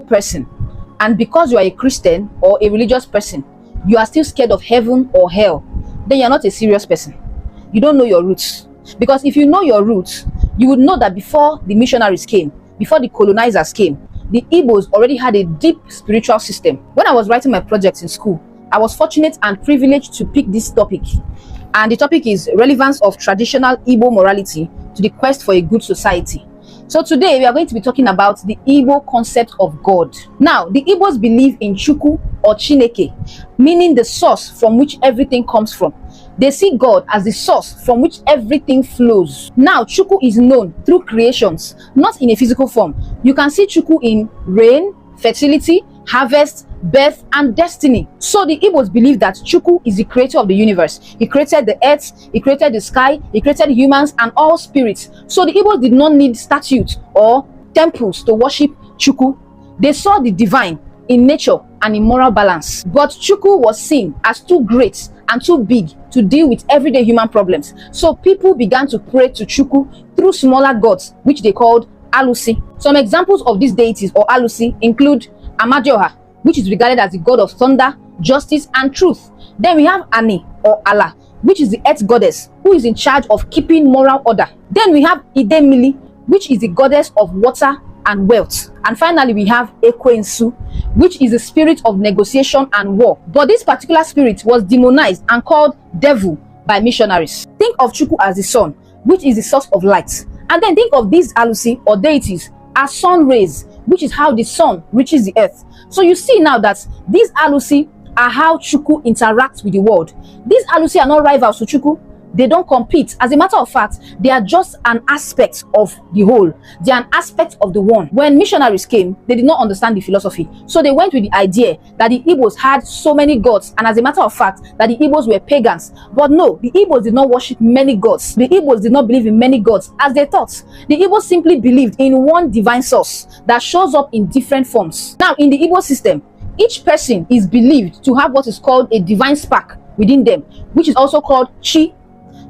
person, and because you are a Christian or a religious person, you are still scared of heaven or hell, then you're not a serious person. You don't know your roots. Because if you know your roots, you would know that before the missionaries came, before the colonizers came, the Igbos already had a deep spiritual system. When I was writing my project in school, I was fortunate and privileged to pick this topic. And the topic is relevance of traditional Igbo morality to the quest for a good society. So today we are going to be talking about the Igbo concept of God. Now, the Igbos believe in Chukwu or Chineke, meaning the source from which everything comes from. They see God as the source from which everything flows. Now, Chukwu is known through creations, not in a physical form. You can see Chukwu in rain, fertility, harvest, birth, and destiny. So the Igbos believe that Chukwu is the creator of the universe. He created the earth, he created the sky, he created humans and all spirits. So the Igbos did not need statues or temples to worship Chukwu. They saw the divine in nature and in moral balance. But Chukwu was seen as too great and too big to deal with everyday human problems. So people began to pray to Chukwu through smaller gods, which they called Alusi. Some examples of these deities or Alusi include Amadioha, which is regarded as the god of thunder, justice, and truth. Then we have Ani or Allah, which is the earth goddess, who is in charge of keeping moral order. Then we have Idemili, which is the goddess of water and wealth. And finally, we have Ekwensu, which is the spirit of negotiation and war. But this particular spirit was demonized and called devil by missionaries. Think of Chukwu as the sun, which is the source of light. And then think of these Alusi or deities as sun rays, which is how the sun reaches the earth. So you see now that these Alusi are how Chukwu interacts with the world. These Alusi are not rivals to Chukwu. They don't compete. As a matter of fact, they are just an aspect of the whole. They are an aspect of the one. When missionaries came, they did not understand the philosophy. So they went with the idea that the Igbos had so many gods, and as a matter of fact, that the Igbos were pagans. But no, the Igbos did not worship many gods. The Igbos did not believe in many gods as they thought. The Igbos simply believed in one divine source that shows up in different forms. Now, in the Igbo system, each person is believed to have what is called a divine spark within them, which is also called Chi.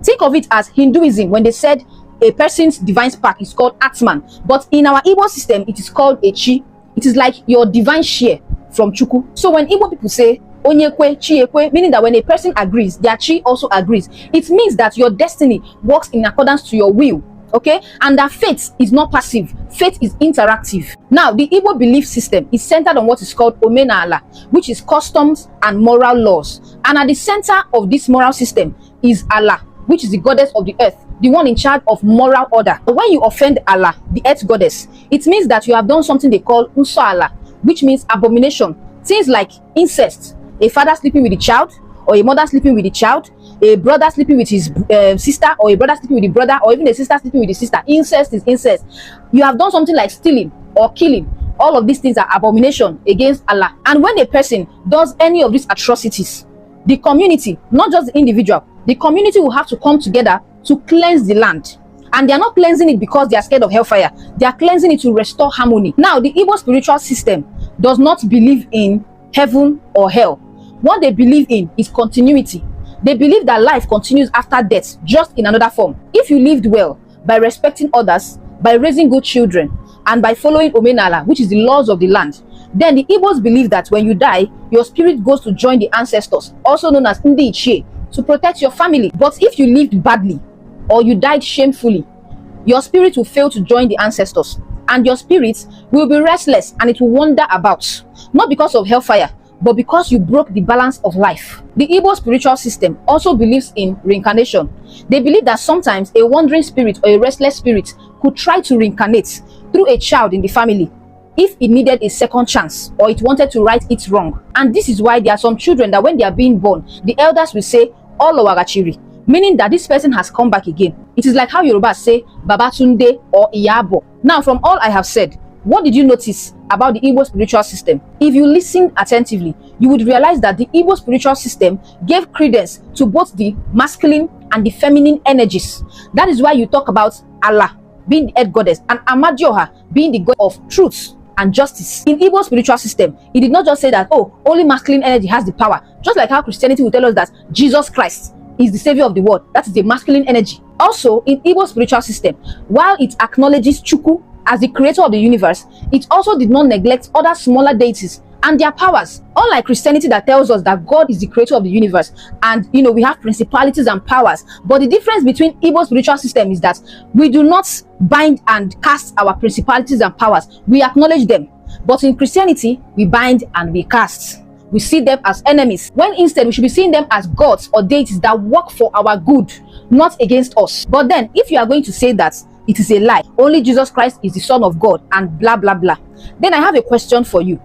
Think of it as Hinduism when they said a person's divine spark is called Atman. But in our Igbo system, it is called a Chi. It is like your divine share from Chukwu. So when Igbo people say Onyekwe, Chiekwe, meaning that when a person agrees, their Chi also agrees. It means that your destiny works in accordance to your will. Okay, and that faith is not passive, faith is interactive. Now, the Igbo belief system is centered on what is called Omenala, which is customs and moral laws. And at the center of this moral system is Allah, which is the goddess of the earth, the one in charge of moral order. But when you offend Allah, the earth goddess, it means that you have done something they call Uso Allah, which means abomination. Things like incest, a father sleeping with a child, or a mother sleeping with a child, a brother sleeping with his sister, or a brother sleeping with a brother, or even a sister sleeping with a sister. Incest is incest. You have done something like stealing or killing. All of these things are abomination against Allah. And when a person does any of these atrocities, the community, not just the individual, the community will have to come together to cleanse the land. And they are not cleansing it because they are scared of hellfire. They are cleansing it to restore harmony. Now, the Igbo spiritual system does not believe in heaven or hell. What they believe in is continuity. They believe that life continues after death, just in another form. If you lived well by respecting others, by raising good children, and by following Omenala, which is the laws of the land, then the Igbos believe that when you die, your spirit goes to join the ancestors, also known as Ndi Ichie, to protect your family. But if you lived badly or you died shamefully, your spirit will fail to join the ancestors, and your spirit will be restless and it will wander about, not because of hellfire, but because you broke the balance of life. The Igbo spiritual system also believes in reincarnation. They believe that sometimes a wandering spirit or a restless spirit could try to reincarnate through a child in the family if it needed a second chance or it wanted to right its wrong. And this is why there are some children that when they are being born, the elders will say Olowagachiri, meaning that this person has come back again. It is like how Yoruba say Babatunde or Iyabo. Now, from all I have said, what did you notice about the Igbo spiritual system? If you listen attentively, you would realize that the Igbo spiritual system gave credence to both the masculine and the feminine energies. That is why you talk about Allah being the earth goddess and Amadioha being the god of truth and justice. In Igbo spiritual system, it did not just say that, oh, only masculine energy has the power. Just like how Christianity will tell us that Jesus Christ is the savior of the world. That is the masculine energy. Also, in Igbo spiritual system, while it acknowledges Chukwu as the creator of the universe, it also did not neglect other smaller deities and their powers. Unlike Christianity that tells us that God is the creator of the universe and we have principalities and powers, but the difference between Igbo's spiritual system is that we do not bind and cast our principalities and powers. We acknowledge them. But in Christianity, we bind and we cast. We see them as enemies, when instead we should be seeing them as gods or deities that work for our good, not against us. But then, if you are going to say that it is a lie, only Jesus Christ is the Son of God and blah blah blah, then I have a question for you.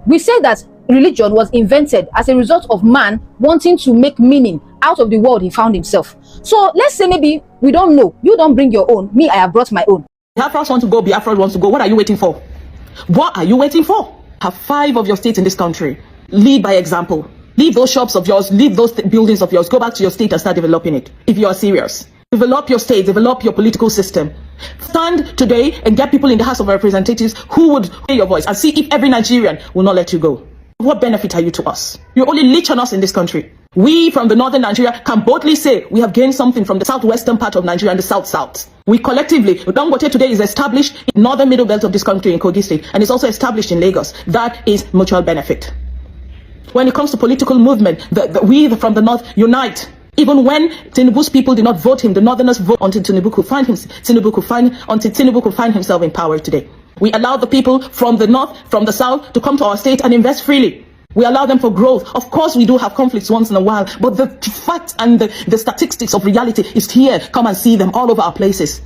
We say that religion was invented as a result of man wanting to make meaning out of the world he found himself. So let's say maybe we don't know. You don't bring your own. Me, I have brought my own. Biafra want to go. Biafra wants to go. What are you waiting for? What are you waiting for? Have 5 of your states in this country. Lead by example. Leave those shops of yours. Leave those buildings of yours. Go back to your state and start developing it. If you are serious. Develop your state, develop your political system. Stand today and get people in the House of Representatives who would hear your voice and see if every Nigerian will not let you go. What benefit are you to us? You only leech on us in this country. We from the northern Nigeria can boldly say we have gained something from the southwestern part of Nigeria and the south-south. We collectively, Dangote today is established in northern middle belt of this country in Kogi State, and it's also established in Lagos. That is mutual benefit. When it comes to political movement, we from the north unite. Even when Tinubu's people did not vote him, the northerners vote until Tinubu could find himself in power today. We allow the people from the north, from the south, to come to our state and invest freely. We allow them for growth. Of course, we do have conflicts once in a while, but the fact and the statistics of reality is here. Come and see them all over our places.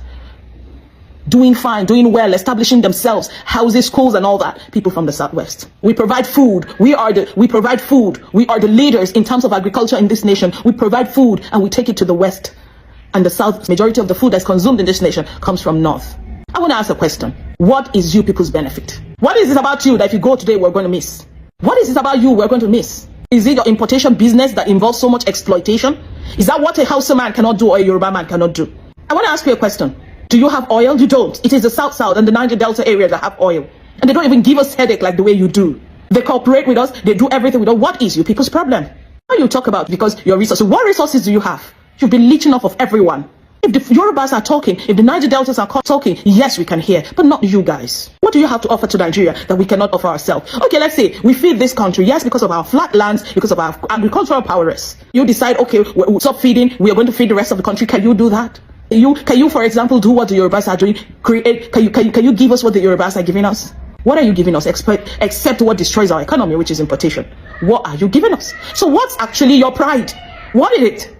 Doing fine, doing well, establishing themselves, houses, schools, and all that. People from the southwest. We provide food. We provide food. We are the leaders in terms of agriculture in this nation. We provide food and we take it to the west. And the south, majority of the food that's consumed in this nation comes from north. I want to ask a question. What is you people's benefit? What is it about you that if you go today, we're going to miss? What is it about you we're going to miss? Is it your importation business that involves so much exploitation? Is that what a Hausa man cannot do or a Yoruba man cannot do? I want to ask you a question. Do you have oil? You don't. It is the South and the Niger Delta area that have oil. And they don't even give us headache like the way you do. They cooperate with us. They do everything with us. What is you people's problem? What you talk about? Because your resources. What resources do you have? You've been leeching off of everyone. If the Yorubas are talking, if the Niger Deltas are talking, yes, we can hear. But not you guys. What do you have to offer to Nigeria that we cannot offer ourselves? Okay, let's say we feed this country. Yes, because of our flat lands, because of our agricultural prowess. You decide, okay, we'll stop feeding. We are going to feed the rest of the country. Can you do that? Can you, for example, do what the Yorubas are doing? Can you give us what the Yorubas are giving us? What are you giving us except what destroys our economy, which is importation? What are you giving us? So what's actually your pride? What is it?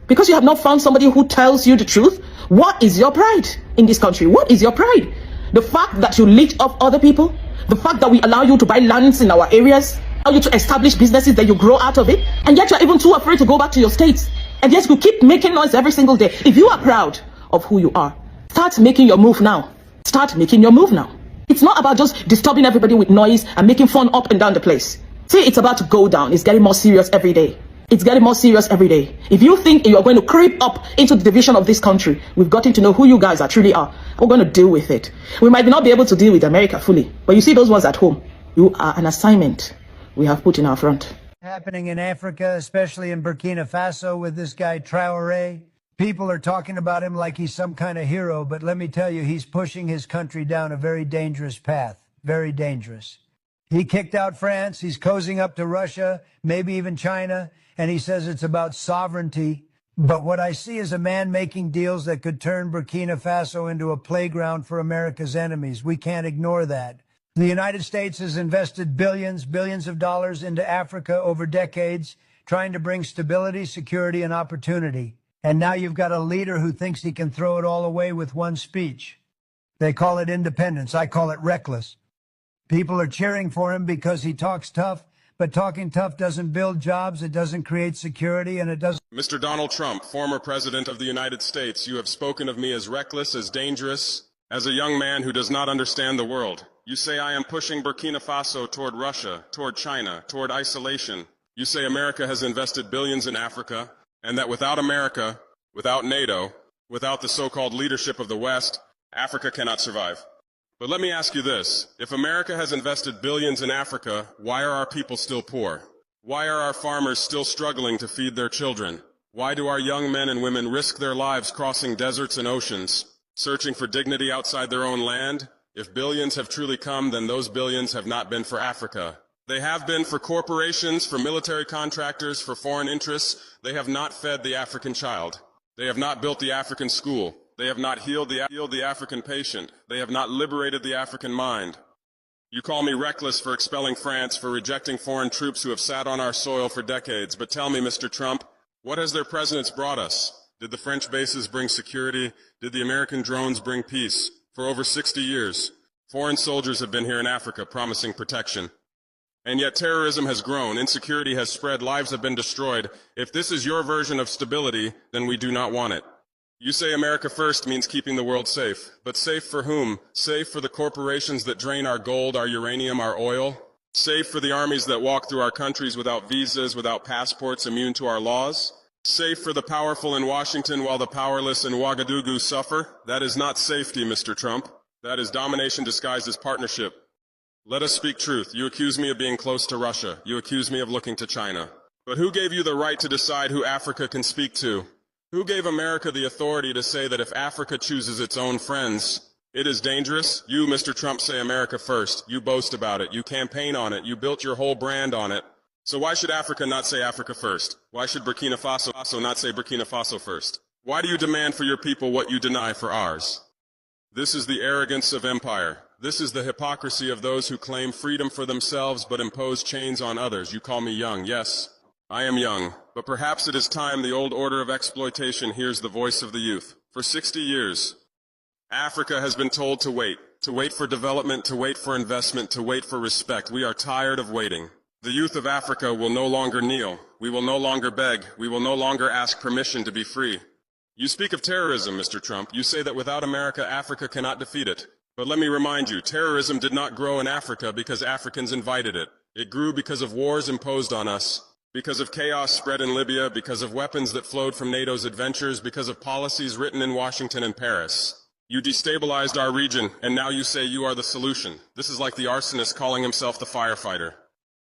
Because you have not found somebody who tells you the truth. What is your pride in this country? What is your pride? The fact that you leech off other people? The fact that we allow you to buy lands in our areas? Allow you to establish businesses that you grow out of it? And yet you're even too afraid to go back to your states. And yes, you keep making noise every single day. If you are proud of who you are, start making your move now. Start making your move now. It's not about just disturbing everybody with noise and making fun up and down the place. See, it's about to go down. It's getting more serious every day. It's getting more serious every day. If you think you're going to creep up into the division of this country, we've gotten to know who you guys truly are. We're going to deal with it. We might not be able to deal with America fully, but you see those ones at home. You are an assignment we have put in our front. Happening in Africa, especially in Burkina Faso with this guy Traoré. People are talking about him like he's some kind of hero, but let me tell you, he's pushing his country down a very dangerous path. Very dangerous. He kicked out France. He's cozying up to Russia, maybe even China, and he says it's about sovereignty. But what I see is a man making deals that could turn Burkina Faso into a playground for America's enemies. We can't ignore that. The United States has invested billions of dollars into Africa over decades, trying to bring stability, security, and opportunity. And now you've got a leader who thinks he can throw it all away with one speech. They call it independence. I call it reckless. People are cheering for him because he talks tough, but talking tough doesn't build jobs, it doesn't create security, and it doesn't... Mr. Donald Trump, former President of the United States, you have spoken of me as reckless, as dangerous, as a young man who does not understand the world. You say I am pushing Burkina Faso toward Russia, toward China, toward isolation. You say America has invested billions in Africa, and that without America, without NATO, without the so-called leadership of the West, Africa cannot survive. But let me ask you this. If America has invested billions in Africa, why are our people still poor? Why are our farmers still struggling to feed their children? Why do our young men and women risk their lives crossing deserts and oceans, searching for dignity outside their own land, If billions have truly come, then those billions have not been for Africa. They have been for corporations, for military contractors, for foreign interests. They have not fed the African child. They have not built the African school. They have not healed the African patient. They have not liberated the African mind. You call me reckless for expelling France, for rejecting foreign troops who have sat on our soil for decades. But tell me, Mr. Trump, what has their presidents brought us? Did the French bases bring security? Did the American drones bring peace? For over 60 years, foreign soldiers have been here in Africa promising protection. And yet terrorism has grown, insecurity has spread, lives have been destroyed. If this is your version of stability, then we do not want it. You say America first means keeping the world safe. But safe for whom? Safe for the corporations that drain our gold, our uranium, our oil? Safe for the armies that walk through our countries without visas, without passports, immune to our laws? Safe for the powerful in Washington while the powerless in Ouagadougou suffer? That is not safety, Mr. Trump. That is domination disguised as partnership. Let us speak truth. You accuse me of being close to Russia. You accuse me of looking to China. But who gave you the right to decide who Africa can speak to? Who gave America the authority to say that if Africa chooses its own friends, it is dangerous? You, Mr. Trump, say America first. You boast about it. You campaign on it. You built your whole brand on it. So why should Africa not say Africa first? Why should Burkina Faso not say Burkina Faso first? Why do you demand for your people what you deny for ours? This is the arrogance of empire. This is the hypocrisy of those who claim freedom for themselves but impose chains on others. You call me young. Yes, I am young. But perhaps it is time the old order of exploitation hears the voice of the youth. For 60 years, Africa has been told to wait for development, to wait for investment, to wait for respect. We are tired of waiting. The youth of Africa will no longer kneel. We will no longer beg. We will no longer ask permission to be free. You speak of terrorism, Mr. Trump. You say that without America, Africa cannot defeat it. But let me remind you, terrorism did not grow in Africa because Africans invited it. It grew because of wars imposed on us, because of chaos spread in Libya, because of weapons that flowed from NATO's adventures, because of policies written in Washington and Paris. You destabilized our region, and now you say you are the solution. This is like the arsonist calling himself the firefighter.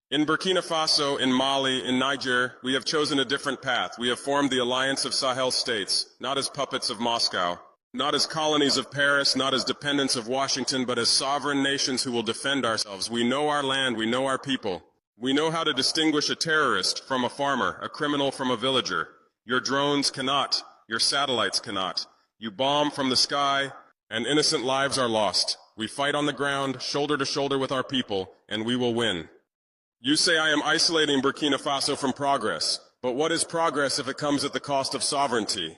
In Burkina Faso, in Mali, in Niger, we have chosen a different path. We have formed the Alliance of Sahel States, not as puppets of Moscow, not as colonies of Paris, not as dependents of Washington, but as sovereign nations who will defend ourselves. We know our land, we know our people. We know how to distinguish a terrorist from a farmer, a criminal from a villager. Your drones cannot, your satellites cannot. You bomb from the sky, and innocent lives are lost. We fight on the ground, shoulder to shoulder with our people, and we will win. You say I am isolating Burkina Faso from progress, but what is progress if it comes at the cost of sovereignty?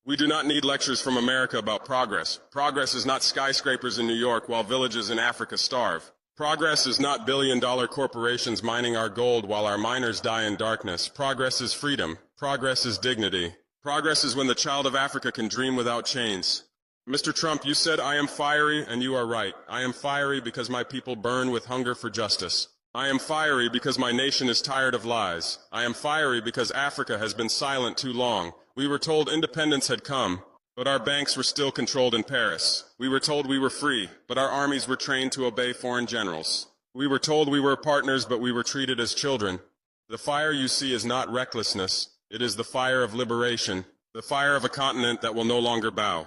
We do not need lectures from America about progress. Progress is not skyscrapers in New York while villages in Africa starve. Progress is not billion-dollar corporations mining our gold while our miners die in darkness. Progress is freedom. Progress is dignity. Progress is when the child of Africa can dream without chains. Mr. Trump, you said I am fiery, and you are right. I am fiery because my people burn with hunger for justice. I am fiery because my nation is tired of lies. I am fiery because Africa has been silent too long. We were told independence had come, but our banks were still controlled in Paris. We were told we were free, but our armies were trained to obey foreign generals. We were told we were partners, but we were treated as children. The fire you see is not recklessness. It is the fire of liberation, the fire of a continent that will no longer bow.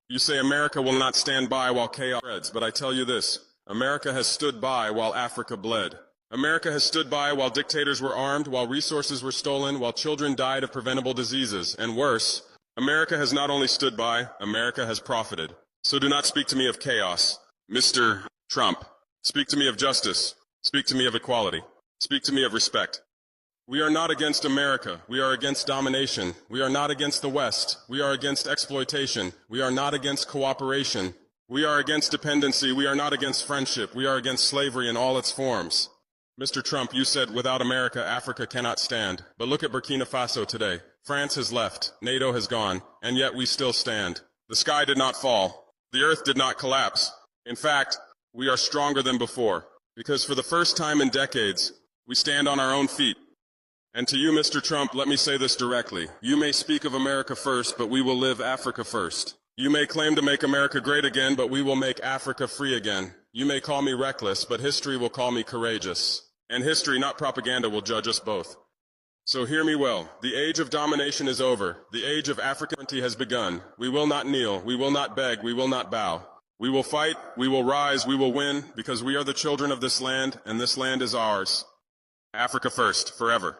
You say America will not stand by while chaos spreads, but I tell you this. America has stood by while Africa bled. America has stood by while dictators were armed, while resources were stolen, while children died of preventable diseases. And worse, America has not only stood by, America has profited. So do not speak to me of chaos, Mr. Trump. Speak to me of justice. Speak to me of equality. Speak to me of respect. We are not against America. We are against domination. We are not against the West. We are against exploitation. We are not against cooperation. We are against dependency. We are not against friendship. We are against slavery in all its forms. Mr. Trump, you said without America, Africa cannot stand. But look at Burkina Faso today. France has left. NATO has gone. And yet we still stand. The sky did not fall. The earth did not collapse. In fact, we are stronger than before. Because for the first time in decades, we stand on our own feet. And to you, Mr. Trump, let me say this directly. You may speak of America first, but we will live Africa first. You may claim to make America great again, but we will make Africa free again. You may call me reckless, but history will call me courageous. And history, not propaganda, will judge us both. So hear me well. The age of domination is over. The age of African sovereignty has begun. We will not kneel. We will not beg. We will not bow. We will fight, we will rise, we will win, because we are the children of this land, and this land is ours. Africa first, forever.